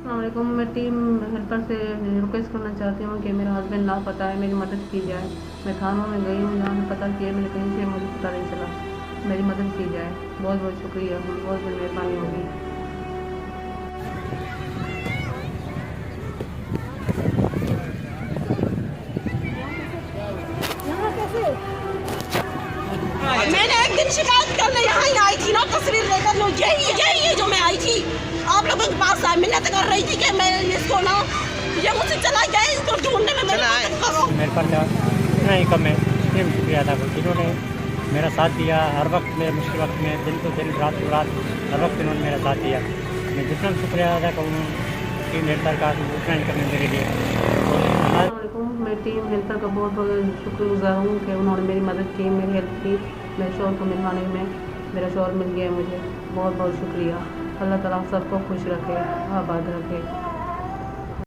अस्सलामुअलैकुम। मैं team helper से रिक्वेस्ट करना चाहती हूँ कि मेरा हस्बैंड लापता है, मेरी मदद की जाए। मैं थानों में गई हूँ, जहाँ पता किया, मैंने कहीं से मुझे पता नहीं चला। मेरी मदद की जाए। बहुत बहुत शुक्रिया, बहुत बड़ी मेहरबानी होगी। मैंने एक दिन शिकायत करने यहाँ ही आई थी ना, तस्वीर लेकर लो, यही जो मैं आई थी आप लोगों के पास मिन्नत कर रही थी कि मैं इसको ना, ये मुझसे चला गया, इसको ढूंढने में मेरी मदद करो। मेरे पास इतना ही कम है, इसलिए शुक्रिया अदा करूँ। इन्होंने मेरा साथ दिया हर वक्त, मेरे मुश्किल वक्त में, दिन तो दिन रात तो रात, हर वक्त इन्होंने मेरा साथ दिया। मैं जितना शुक्रिया अदा करूँ टीम हेल्पर का, उतना ही करने मेरे लिए। अस्सलामुअलैकुम। मैं टीम हेल्पर का बहुत बहुत शुक्रगुजार हूँ कि उन्होंने मेरी मदद की, मेरी हेल्प की। मेरे शौहर को मिलवाने में मेरा शौहर मिल गया मुझे। बहुत बहुत शुक्रिया। अल्लाह ताला सबको खुश रखे, आबाद रखे।